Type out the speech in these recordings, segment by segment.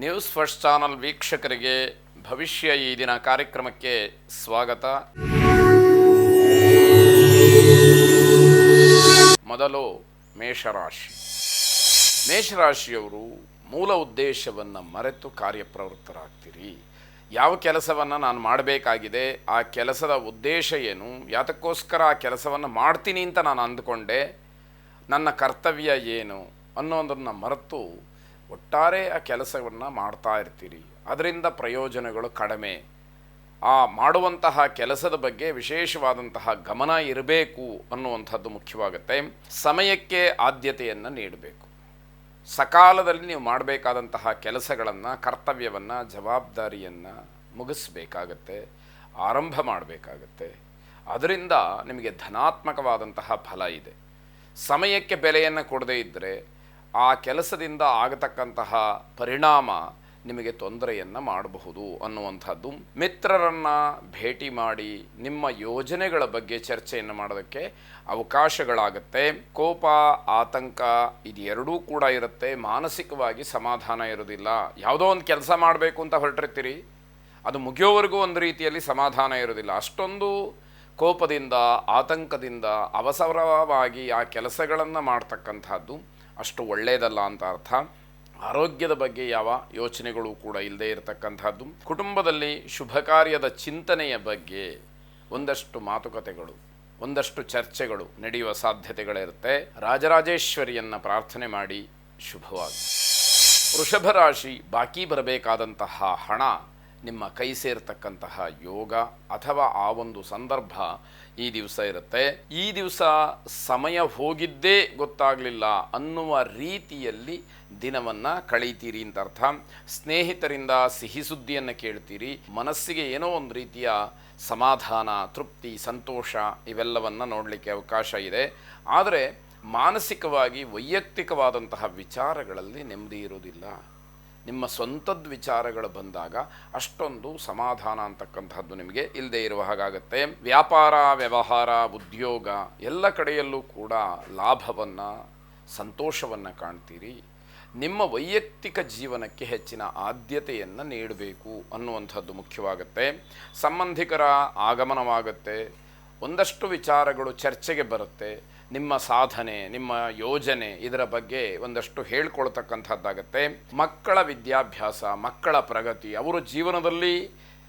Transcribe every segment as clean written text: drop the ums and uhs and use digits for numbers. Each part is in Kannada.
ನ್ಯೂಸ್ ಫಸ್ಟ್ ಚಾನಲ್ ವೀಕ್ಷಕರಿಗೆ ಭವಿಷ್ಯ ಈ ದಿನ ಕಾರ್ಯಕ್ರಮಕ್ಕೆ ಸ್ವಾಗತ. ಮೊದಲು ಮೇಷರಾಶಿ. ಮೇಷರಾಶಿಯವರು ಮೂಲ ಉದ್ದೇಶವನ್ನು ಮರೆತು ಕಾರ್ಯಪ್ರವೃತ್ತರಾಗ್ತೀರಿ. ಯಾವ ಕೆಲಸವನ್ನು ನಾನು ಮಾಡಬೇಕಾಗಿದೆ, ಆ ಕೆಲಸದ ಉದ್ದೇಶ ಏನು, ಯಾತಕ್ಕೋಸ್ಕರ ಆ ಕೆಲಸವನ್ನು ಮಾಡ್ತೀನಿ ಅಂತ ನಾನು ಅಂದುಕೊಂಡೆ, ನನ್ನ ಕರ್ತವ್ಯ ಏನು ಅನ್ನೋದನ್ನು ಮರೆತು ಒಟ್ಟಾರೆ ಆ ಕೆಲಸವನ್ನು ಮಾಡ್ತಾ ಇರ್ತೀರಿ. ಅದರಿಂದ ಪ್ರಯೋಜನಗಳು ಕಡಿಮೆ. ಆ ಮಾಡುವಂತಹ ಕೆಲಸದ ಬಗ್ಗೆ ವಿಶೇಷವಾದಂತಹ ಗಮನ ಇರಬೇಕು ಅನ್ನುವಂಥದ್ದು ಮುಖ್ಯವಾಗುತ್ತೆ. ಸಮಯಕ್ಕೆ ಆದ್ಯತೆಯನ್ನು ನೀಡಬೇಕು. ಸಕಾಲದಲ್ಲಿ ನೀವು ಮಾಡಬೇಕಾದಂತಹ ಕೆಲಸಗಳನ್ನು, ಕರ್ತವ್ಯವನ್ನು, ಜವಾಬ್ದಾರಿಯನ್ನು ಮುಗಿಸ್ಬೇಕಾಗತ್ತೆ, ಆರಂಭ ಮಾಡಬೇಕಾಗತ್ತೆ. ಅದರಿಂದ ನಿಮಗೆ ಧನಾತ್ಮಕವಾದಂತಹ ಫಲ ಇದೆ. ಸಮಯಕ್ಕೆ ಬೆಲೆಯನ್ನು ಕೊಡದೇ ಇದ್ದರೆ ಆ ಕೆಲಸದಿಂದ ಆಗತಕ್ಕಂತಹ ಪರಿಣಾಮ ನಿಮಗೆ ತೊಂದರೆಯನ್ನು ಮಾಡಬಹುದು ಅನ್ನುವಂಥದ್ದು. ಮಿತ್ರರನ್ನು ಭೇಟಿ ಮಾಡಿ ನಿಮ್ಮ ಯೋಜನೆಗಳ ಬಗ್ಗೆ ಚರ್ಚೆಯನ್ನು ಮಾಡೋದಕ್ಕೆ ಅವಕಾಶಗಳಾಗುತ್ತೆ. ಕೋಪ, ಆತಂಕ ಇದೆರಡೂ ಕೂಡ ಇರುತ್ತೆ. ಮಾನಸಿಕವಾಗಿ ಸಮಾಧಾನ ಇರೋದಿಲ್ಲ. ಯಾವುದೋ ಒಂದು ಕೆಲಸ ಮಾಡಬೇಕು ಅಂತ ಹೊರಟಿರ್ತೀರಿ, ಅದು ಮುಗಿಯೋವರೆಗೂ ಒಂದು ರೀತಿಯಲ್ಲಿ ಸಮಾಧಾನ ಇರೋದಿಲ್ಲ. ಅಷ್ಟೊಂದು ಕೋಪದಿಂದ, ಆತಂಕದಿಂದ ಅವಸರವಾಗಿ ಆ ಕೆಲಸಗಳನ್ನು ಮಾಡ್ತಕ್ಕಂಥದ್ದು ಅಷ್ಟು ಒಳ್ಳೆಯದಲ್ಲ ಅಂತ ಅರ್ಥ. ಆರೋಗ್ಯದ ಬಗ್ಗೆ ಯಾವ ಯೋಚನೆಗಳು ಕೂಡ ಇಲ್ಲದೆ ಇರತಕ್ಕಂಥದ್ದು. ಕುಟುಂಬದಲ್ಲಿ ಶುಭ ಕಾರ್ಯದ ಚಿಂತನೆಯ ಬಗ್ಗೆ ಒಂದಷ್ಟು ಮಾತುಕತೆಗಳು, ಒಂದಷ್ಟು ಚರ್ಚೆಗಳು ನಡೆಯುವ ಸಾಧ್ಯತೆಗಳಿರುತ್ತೆ. ರಾಜರಾಜೇಶ್ವರಿಯನ್ನು ಪ್ರಾರ್ಥನೆ ಮಾಡಿ ಶುಭವಾಗಿ. ವೃಷಭ ರಾಶಿ. ಬಾಕಿ ಬರಬೇಕಾದಂತಹ ಹಣ ನಿಮ್ಮ ಕೈ ಸೇರ್ತಕ್ಕಂತಹ ಯೋಗ ಅಥವಾ ಆ ಒಂದು ಸಂದರ್ಭ ಈ ದಿವಸ ಇರುತ್ತೆ. ಈ ದಿವಸ ಸಮಯ ಹೋಗಿದ್ದೇ ಗೊತ್ತಾಗಲಿಲ್ಲ ಅನ್ನುವ ರೀತಿಯಲ್ಲಿ ದಿನವನ್ನು ಕಳೀತೀರಿ ಅಂತ ಅರ್ಥ. ಸ್ನೇಹಿತರಿಂದ ಸಿಹಿ ಸುದ್ದಿಯನ್ನು ಕೇಳ್ತೀರಿ. ಮನಸ್ಸಿಗೆ ಏನೋ ಒಂದು ರೀತಿಯ ಸಮಾಧಾನ, ತೃಪ್ತಿ, ಸಂತೋಷ ಇವೆಲ್ಲವನ್ನು ನೋಡಲಿಕ್ಕೆ ಅವಕಾಶ ಇದೆ. ಆದರೆ ಮಾನಸಿಕವಾಗಿ ವೈಯಕ್ತಿಕವಾದಂತಹ ವಿಚಾರಗಳಲ್ಲಿ ನೆಮ್ಮದಿ ಇರೋದಿಲ್ಲ. ನಿಮ್ಮ ಸ್ವಂತದ ವಿಚಾರಗಳು ಬಂದಾಗ ಅಷ್ಟೊಂದು ಸಮಾಧಾನ ಅಂತಕ್ಕಂಥದ್ದು ನಿಮಗೆ ಇಲ್ಲದೆ ಇರುವ ಹಾಗಾಗತ್ತೆ. ವ್ಯಾಪಾರ, ವ್ಯವಹಾರ, ಉದ್ಯೋಗ ಎಲ್ಲ ಕಡೆಯಲ್ಲೂ ಕೂಡ ಲಾಭವನ್ನು, ಸಂತೋಷವನ್ನು ಕಾಣ್ತೀರಿ. ನಿಮ್ಮ ವೈಯಕ್ತಿಕ ಜೀವನಕ್ಕೆ ಹೆಚ್ಚಿನ ಆದ್ಯತೆಯನ್ನು ನೀಡಬೇಕು ಅನ್ನುವಂಥದ್ದು ಮುಖ್ಯವಾಗುತ್ತೆ. ಸಂಬಂಧಿಕರ ಆಗಮನವಾಗುತ್ತೆ. ಒಂದಷ್ಟು ವಿಚಾರಗಳು ಚರ್ಚೆಗೆ ಬರುತ್ತೆ. ನಿಮ್ಮ ಸಾಧನೆ, ನಿಮ್ಮ ಯೋಜನೆ ಇದರ ಬಗ್ಗೆ ಒಂದಷ್ಟು ಹೇಳ್ಕೊಳ್ತಕ್ಕಂಥದ್ದಾಗತ್ತೆ. ಮಕ್ಕಳ ವಿದ್ಯಾಭ್ಯಾಸ, ಮಕ್ಕಳ ಪ್ರಗತಿ, ಅವರು ಜೀವನದಲ್ಲಿ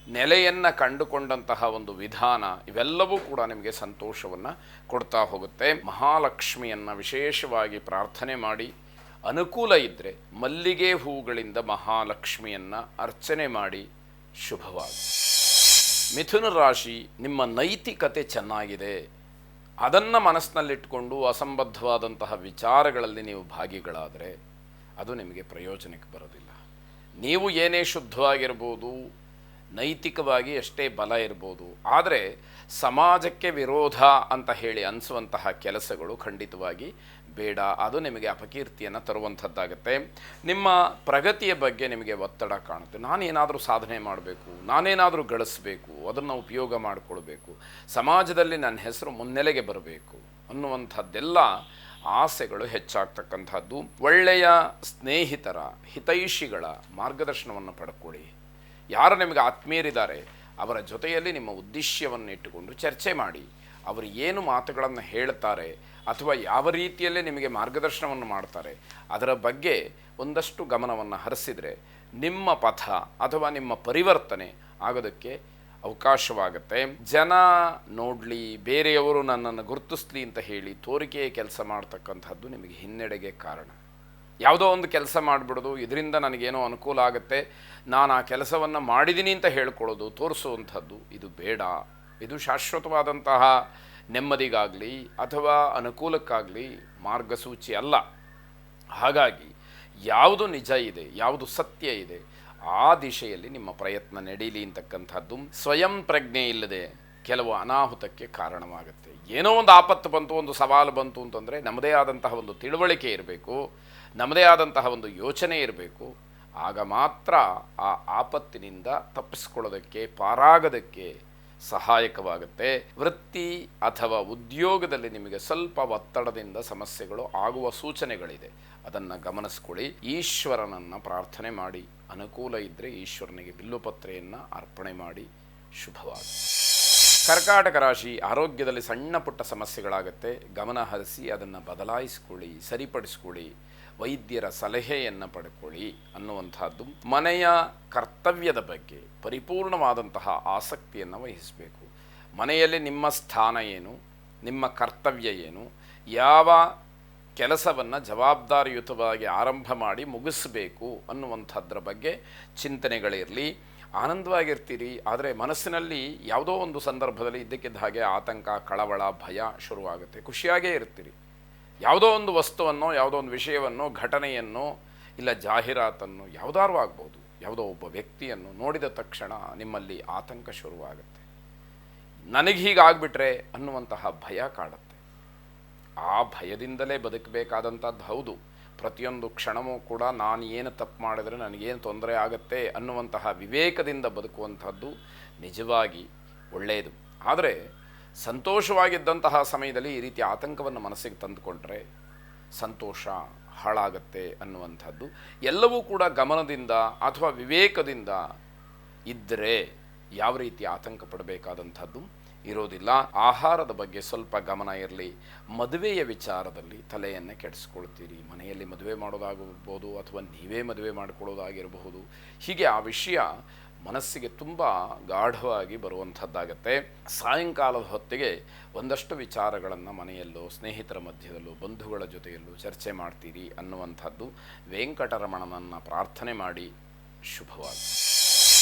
ನೆಲೆಯನ್ನು ಕಂಡುಕೊಂಡಂತಹ ಒಂದು ವಿಧಾನ ಇವೆಲ್ಲವೂ ಕೂಡ ನಿಮಗೆ ಸಂತೋಷವನ್ನು ಕೊಡ್ತಾ ಹೋಗುತ್ತೆ. ಮಹಾಲಕ್ಷ್ಮಿಯನ್ನು ವಿಶೇಷವಾಗಿ ಪ್ರಾರ್ಥನೆ ಮಾಡಿ. ಅನುಕೂಲ ಇದ್ದರೆ ಮಲ್ಲಿಗೆ ಹೂಗಳಿಂದ ಮಹಾಲಕ್ಷ್ಮಿಯನ್ನು ಅರ್ಚನೆ ಮಾಡಿ ಶುಭವಾಗಿ. ಮಿಥುನ ರಾಶಿ. ನಿಮ್ಮ ನೈತಿಕತೆ ಚೆನ್ನಾಗಿದೆ. ಅದನ್ನು ಮನಸ್ಸಿನಲ್ಲಿಟ್ಕೊಂಡು ಅಸಂಬದ್ಧವಾದಂತಹ ವಿಚಾರಗಳಲ್ಲಿ ನೀವು ಭಾಗಿಗಳಾದರೆ ಅದು ನಿಮಗೆ ಪ್ರಯೋಜನಕ್ಕೆ ಬರೋದಿಲ್ಲ. ನೀವು ಏನೇ ಶುದ್ಧವಾಗಿರ್ಬೋದು, ನೈತಿಕವಾಗಿ ಎಷ್ಟೇ ಬಲ ಇರ್ಬೋದು, ಆದರೆ ಸಮಾಜಕ್ಕೆ ವಿರೋಧ ಅಂತ ಹೇಳಿ ಅನಿಸುವಂತಹ ಕೆಲಸಗಳು ಖಂಡಿತವಾಗಿ ಬೇಡ. ಅದು ನಿಮಗೆ ಅಪಕೀರ್ತಿಯನ್ನು ತರುವಂಥದ್ದಾಗುತ್ತೆ. ನಿಮ್ಮ ಪ್ರಗತಿಯ ಬಗ್ಗೆ ನಿಮಗೆ ಒತ್ತಡ ಕಾಣುತ್ತೆ. ನಾನೇನಾದರೂ ಸಾಧನೆ ಮಾಡಬೇಕು, ನಾನೇನಾದರೂ ಗಳಿಸಬೇಕು, ಅದನ್ನು ಉಪಯೋಗ ಮಾಡಿಕೊಳ್ಬೇಕು, ಸಮಾಜದಲ್ಲಿ ನನ್ನ ಹೆಸರು ಮುನ್ನೆಲೆಗೆ ಬರಬೇಕು ಅನ್ನುವಂಥದ್ದೆಲ್ಲ ಆಸೆಗಳು ಹೆಚ್ಚಾಗ್ತಕ್ಕಂಥದ್ದು. ಒಳ್ಳೆಯ ಸ್ನೇಹಿತರ, ಹಿತೈಷಿಗಳ ಮಾರ್ಗದರ್ಶನವನ್ನು ಪಡ್ಕೊಳ್ಳಿ. ಯಾರು ನಿಮಗೆ ಆತ್ಮೀಯರಿದ್ದಾರೆ ಅವರ ಜೊತೆಯಲ್ಲಿ ನಿಮ್ಮ ಉದ್ದೇಶವನ್ನು ಇಟ್ಟುಕೊಂಡು ಚರ್ಚೆ ಮಾಡಿ. ಅವರು ಏನು ಮಾತುಗಳನ್ನು ಹೇಳ್ತಾರೆ ಅಥವಾ ಯಾವ ರೀತಿಯಲ್ಲೇ ನಿಮಗೆ ಮಾರ್ಗದರ್ಶನವನ್ನು ಮಾಡ್ತಾರೆ ಅದರ ಬಗ್ಗೆ ಒಂದಷ್ಟು ಗಮನವನ್ನು ಹರಿಸಿದರೆ ನಿಮ್ಮ ಪಥ ಅಥವಾ ನಿಮ್ಮ ಪರಿವರ್ತನೆ ಆಗೋದಕ್ಕೆ ಅವಕಾಶವಾಗುತ್ತೆ. ಜನ ನೋಡಲಿ, ಬೇರೆಯವರು ನನ್ನನ್ನು ಗುರುತಿಸ್ಲಿ ಅಂತ ಹೇಳಿ ತೋರಿಕೆಯ ಕೆಲಸ ಮಾಡ್ತಕ್ಕಂಥದ್ದು ನಿಮಗೆ ಹಿನ್ನಡೆಗೆ ಕಾರಣ. ಯಾವುದೋ ಒಂದು ಕೆಲಸ ಮಾಡಿಬಿಡೋದು, ಇದರಿಂದ ನನಗೇನೋ ಅನುಕೂಲ ಆಗುತ್ತೆ, ನಾನು ಆ ಕೆಲಸವನ್ನು ಮಾಡಿದ್ದೀನಿ ಅಂತ ಹೇಳ್ಕೊಳ್ಳೋದು, ತೋರಿಸುವಂಥದ್ದು ಇದು ಬೇಡ. ಇದು ಶಾಶ್ವತವಾದಂತಹ ನೆಮ್ಮದಿಗಾಗಲಿ ಅಥವಾ ಅನುಕೂಲಕ್ಕಾಗಲಿ ಮಾರ್ಗಸೂಚಿ ಅಲ್ಲ. ಹಾಗಾಗಿ ಯಾವುದು ನಿಜ ಇದೆ, ಯಾವುದು ಸತ್ಯ ಇದೆ ಆ ದಿಶೆಯಲ್ಲಿ ನಿಮ್ಮ ಪ್ರಯತ್ನ ನಡೀಲಿ ಅಂತಕ್ಕಂಥದ್ದು. ಸ್ವಯಂ ಪ್ರಜ್ಞೆ ಇಲ್ಲದೆ ಕೆಲವು ಅನಾಹುತಕ್ಕೆ ಕಾರಣವಾಗುತ್ತೆ. ಏನೋ ಒಂದು ಆಪತ್ತು ಬಂತು, ಒಂದು ಸವಾಲು ಬಂತು ಅಂತಂದರೆ ನಮ್ಮದೇ ಆದಂತಹ ಒಂದು ತಿಳುವಳಿಕೆ ಇರಬೇಕು, ನಮ್ಮದೇ ಆದಂತಹ ಒಂದು ಯೋಚನೆ ಇರಬೇಕು. ಆಗ ಮಾತ್ರ ಆ ಆಪತ್ತಿನಿಂದ ತಪ್ಪಿಸ್ಕೊಳ್ಳೋದಕ್ಕೆ, ಪಾರಾಗೋದಕ್ಕೆ ಸಹಾಯಕವಾಗುತ್ತೆ. ವೃತ್ತಿ ಅಥವಾ ಉದ್ಯೋಗದಲ್ಲಿ ನಿಮಗೆ ಸ್ವಲ್ಪ ಒತ್ತಡದಿಂದ ಸಮಸ್ಯೆಗಳು ಆಗುವ ಸೂಚನೆಗಳಿದೆ, ಅದನ್ನು ಗಮನಿಸ್ಕೊಳ್ಳಿ. ಈಶ್ವರನನ್ನು ಪ್ರಾರ್ಥನೆ ಮಾಡಿ, ಅನುಕೂಲ ಇದ್ದರೆ ಈಶ್ವರನಿಗೆ ಬಿಲ್ಲುಪತ್ರೆಯನ್ನು ಅರ್ಪಣೆ ಮಾಡಿ. ಶುಭವಾಗಿ. ಕರ್ಕಾಟಕ ರಾಶಿ, ಆರೋಗ್ಯದಲ್ಲಿ ಸಣ್ಣ ಪುಟ್ಟ ಸಮಸ್ಯೆಗಳಾಗುತ್ತೆ, ಗಮನ ಹರಿಸಿ ಅದನ್ನು ಬದಲಾಯಿಸ್ಕೊಳ್ಳಿ, ಸರಿಪಡಿಸ್ಕೊಳ್ಳಿ, ವೈದ್ಯರ ಸಲಹೆಯನ್ನು ಪಡ್ಕೊಳ್ಳಿ ಅನ್ನುವಂಥದ್ದು. ಮನೆಯ ಕರ್ತವ್ಯದ ಬಗ್ಗೆ ಪರಿಪೂರ್ಣವಾದಂತಹ ಆಸಕ್ತಿಯನ್ನು ವಹಿಸಬೇಕು. ಮನೆಯಲ್ಲಿ ನಿಮ್ಮ ಸ್ಥಾನ ಏನು, ನಿಮ್ಮ ಕರ್ತವ್ಯ ಏನು, ಯಾವ ಕೆಲಸವನ್ನು ಜವಾಬ್ದಾರಿಯುತವಾಗಿ ಆರಂಭ ಮಾಡಿ ಮುಗಿಸಬೇಕು ಅನ್ನುವಂಥದ್ರ ಬಗ್ಗೆ ಚಿಂತನೆಗಳಿರಲಿ. ಆನಂದವಾಗಿರ್ತೀರಿ, ಆದರೆ ಮನಸ್ಸಿನಲ್ಲಿ ಯಾವುದೋ ಒಂದು ಸಂದರ್ಭದಲ್ಲಿ ಇದ್ದಕ್ಕಿದ್ದ ಹಾಗೆ ಆತಂಕ, ಕಳವಳ, ಭಯ ಶುರುವಾಗುತ್ತೆ. ಖುಷಿಯಾಗೇ ಇರ್ತೀರಿ. ಯಾವುದೋ ಒಂದು ವಸ್ತುವನ್ನು, ಯಾವುದೋ ಒಂದು ವಿಷಯವನ್ನು, ಘಟನೆಯನ್ನು, ಇಲ್ಲ ಜಾಹೀರಾತನ್ನು, ಯಾವುದಾದ್ರೂ ಆಗ್ಬೋದು, ಯಾವುದೋ ಒಬ್ಬ ವ್ಯಕ್ತಿಯನ್ನು ನೋಡಿದ ತಕ್ಷಣ ನಿಮ್ಮಲ್ಲಿ ಆತಂಕ ಶುರುವಾಗುತ್ತೆ. ನನಗೆ ಹೀಗಾಗ್ಬಿಟ್ರೆ ಅನ್ನುವಂತಹ ಭಯ ಕಾಡುತ್ತೆ. ಆ ಭಯದಿಂದಲೇ ಬದುಕಬೇಕಾದಂಥದ್ದು ಹೌದು. ಪ್ರತಿಯೊಂದು ಕ್ಷಣವೂ ಕೂಡ ನಾನು ಏನು ತಪ್ಪು ಮಾಡಿದರೆ ನನಗೇನು ತೊಂದರೆ ಆಗುತ್ತೆ ಅನ್ನುವಂತಹ ವಿವೇಕದಿಂದ ಬದುಕುವಂಥದ್ದು ನಿಜವಾಗಿ ಒಳ್ಳೆಯದು. ಆದರೆ ಸಂತೋಷವಾಗಿದ್ದಂತಹ ಸಮಯದಲ್ಲಿ ಈ ರೀತಿ ಆತಂಕವನ್ನು ಮನಸ್ಸಿಗೆ ತಂದುಕೊಂಡ್ರೆ ಸಂತೋಷ ಹಾಳಾಗತ್ತೆ ಅನ್ನುವಂಥದ್ದು. ಎಲ್ಲವೂ ಕೂಡ ಗಮನದಿಂದ ಅಥವಾ ವಿವೇಕದಿಂದ ಇದ್ದರೆ ಯಾವ ರೀತಿ ಆತಂಕ ಪಡಬೇಕಾದಂಥದ್ದು ಇರೋದಿಲ್ಲ. ಆಹಾರದ ಬಗ್ಗೆ ಸ್ವಲ್ಪ ಗಮನ ಇರಲಿ. ಮದುವೆಯ ವಿಚಾರದಲ್ಲಿ ತಲೆಯನ್ನು ಕೆಡಿಸ್ಕೊಳ್ತೀರಿ. ಮನೆಯಲ್ಲಿ ಮದುವೆ ಮಾಡೋದಾಗಬಹುದು ಅಥವಾ ನೀವೇ ಮದುವೆ ಮಾಡಿಕೊಳ್ಳೋದಾಗಿರಬಹುದು. ಹೀಗೆ ಆ ವಿಷಯ ಮನಸ್ಸಿಗೆ ತುಂಬ ಗಾಢವಾಗಿ ಬರುವಂಥದ್ದಾಗತ್ತೆ. ಸಾಯಂಕಾಲದ ಹೊತ್ತಿಗೆ ಒಂದಷ್ಟು ವಿಚಾರಗಳನ್ನು ಮನೆಯಲ್ಲೋ, ಸ್ನೇಹಿತರ ಮಧ್ಯದಲ್ಲೋ, ಬಂಧುಗಳ ಜೊತೆಯಲ್ಲೂ ಚರ್ಚೆ ಮಾಡ್ತೀರಿ ಅನ್ನುವಂಥದ್ದು. ವೆಂಕಟರಮಣನನ್ನು ಪ್ರಾರ್ಥನೆ ಮಾಡಿ. ಶುಭವಾಗಿ.